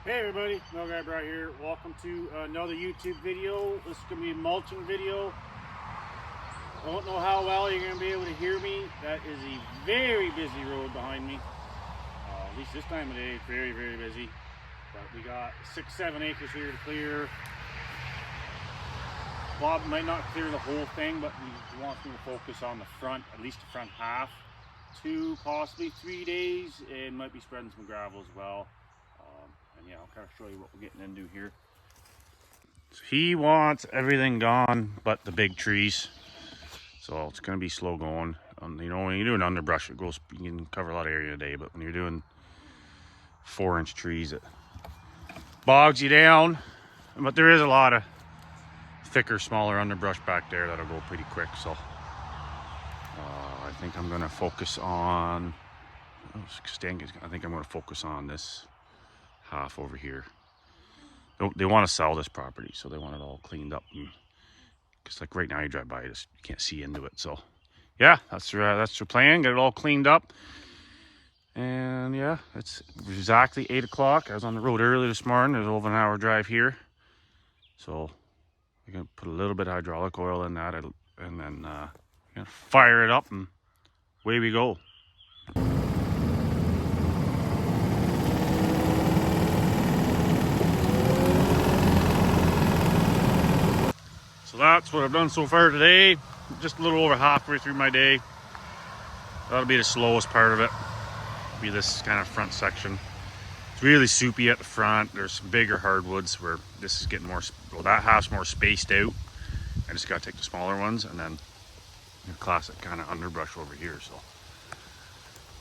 Hey everybody, Guy Bry here. Welcome to another YouTube video. This is going to be a mulching video. I don't know how well you're going to be able to hear me. That is a very busy road behind me. At least this time of day, very, very busy. But we got 6-7 acres here to clear. Bob might not clear the whole thing, but he wants me to focus on the front, at least the front half. 2, possibly 3 days, and might be spreading some gravel as well. And yeah, I'll kind of show you what we're getting into here. So he wants everything gone but the big trees. So it's going to be slow going. You know, when you're doing underbrush, it goes, you can cover a lot of area a day, but when you're doing 4-inch trees, it bogs you down. But there is a lot of thicker, smaller underbrush back there that'll go pretty quick. So I think I'm going to focus on, I think I'm going to focus on this half over here. They want to sell this property, so they want it all cleaned up. Because like right now, you drive by, you can't see into it. So yeah, that's their plan. Get it all cleaned up. And yeah, it's exactly 8 o'clock. I was on the road early this morning. There's over an hour drive here. So we're gonna put a little bit of hydraulic oil in that, and then gonna fire it up, and away we go. So that's what I've done so far today. Just a little over halfway through my day. That'll be the slowest part of it. Be this kind of front section. It's really soupy at the front. There's some bigger hardwoods where this is getting more, well, that half's more spaced out. I just gotta take the smaller ones, and then the classic kind of underbrush over here. So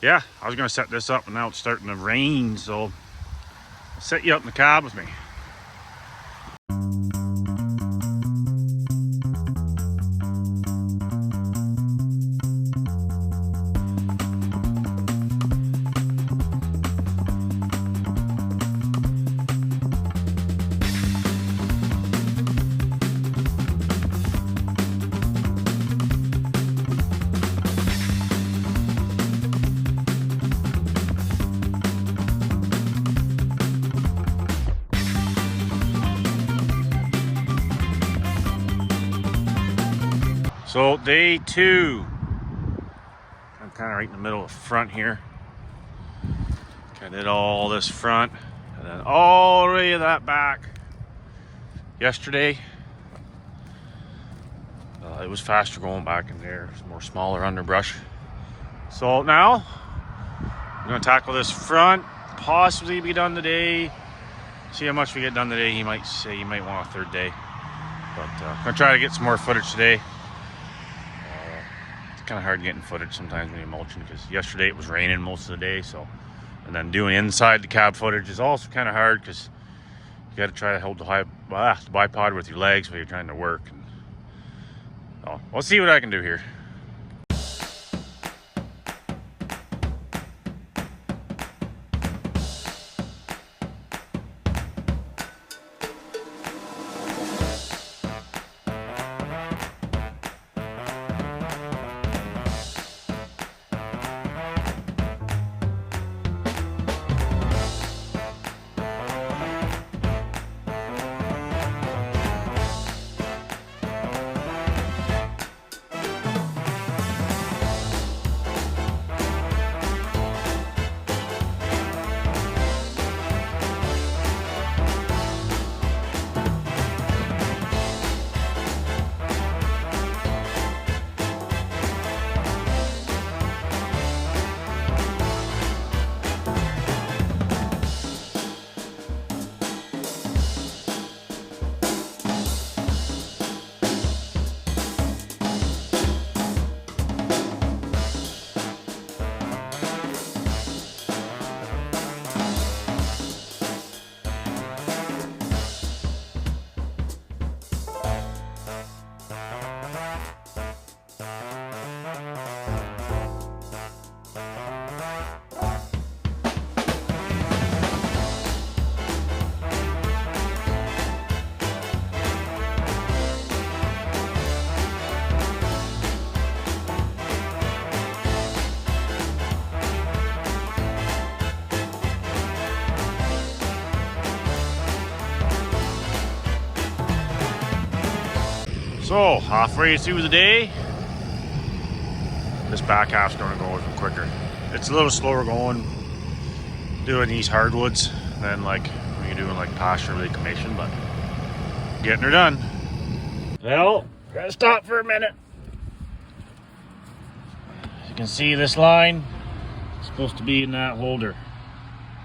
yeah, I was gonna set this up, and now it's starting to rain, so I'll set you up in the cab with me. So day 2, I'm kind of right in the middle of the front here. I did all this front and then all the way to that back. Yesterday, it was faster going back in there. It's more smaller underbrush. So now I'm gonna tackle this front, possibly be done today. See how much we get done today. He might say he might want a 3rd day, but I'm gonna try to get some more footage today. Kind of hard getting footage sometimes when you're mulching, because yesterday it was raining most of the day. So, and then doing inside the cab footage is also kind of hard, because you got to try to hold the bipod with your legs while you're trying to work. And so we'll see what I can do here. So, halfway through the day, this back half's going to go even quicker. It's a little slower going, doing these hardwoods than like when you're doing like pasture reclamation, but getting her done. Well, gotta stop for a minute. As you can see, this line is supposed to be in that holder.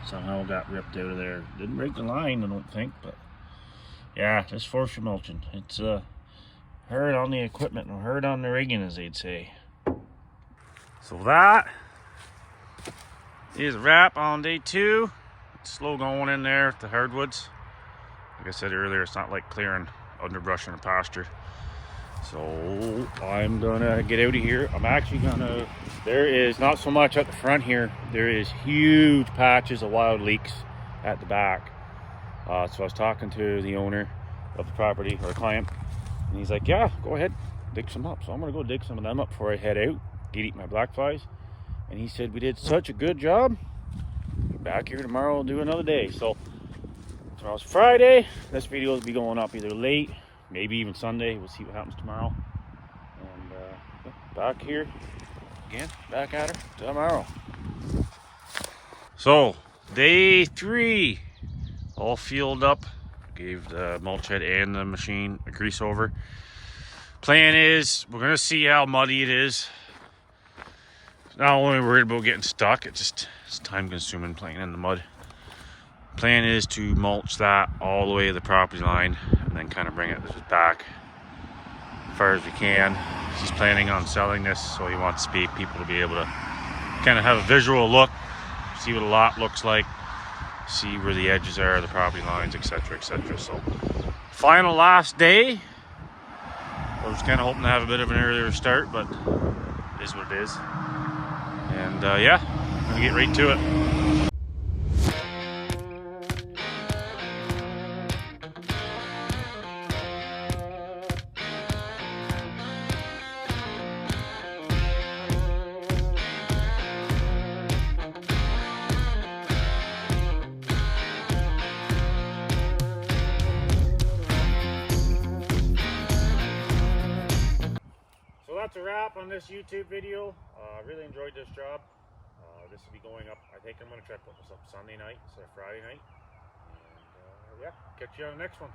Somehow got ripped out of there. Didn't break the line, I don't think, but yeah, just force your mulching. It's hard on the equipment and hard on the rigging, as they'd say. So that is a wrap on day 2. It's slow going in there at the hardwoods. Like I said earlier, it's not like clearing underbrush in a pasture. So I'm gonna get out of here. I'm actually gonna, there is not so much at the front here. There is huge patches of wild leeks at the back. So I was talking to the owner of the property, or client, and he's like, yeah, go ahead, dig some up. So I'm gonna go dig some of them up before I head out, get eat my black flies. And he said, we did such a good job. Back here tomorrow, we'll do another day. So tomorrow's Friday. This video will be going up either late, maybe even Sunday. We'll see what happens tomorrow. And yeah, back here again, back at her tomorrow. So day 3, all fueled up. Gave the mulch head and the machine a grease over. Plan is we're gonna see how muddy it is. Not only worried about getting stuck, it's time consuming playing in the mud. Plan is to mulch that all the way to the property line and then kind of bring it back as far as we can. He's planning on selling this, so he wants people to be able to kind of have a visual look, see what a lot looks like, see where the edges are, the property lines, etc., etc. So final last day. I was kind of hoping to have a bit of an earlier start, but it is what it is. And yeah, I'm gonna get right to it. So that's a wrap on this YouTube video. I really enjoyed this job. This will be going up, I think I'm going to try to put this up Sunday night instead of Friday night. And yeah, catch you on the next one.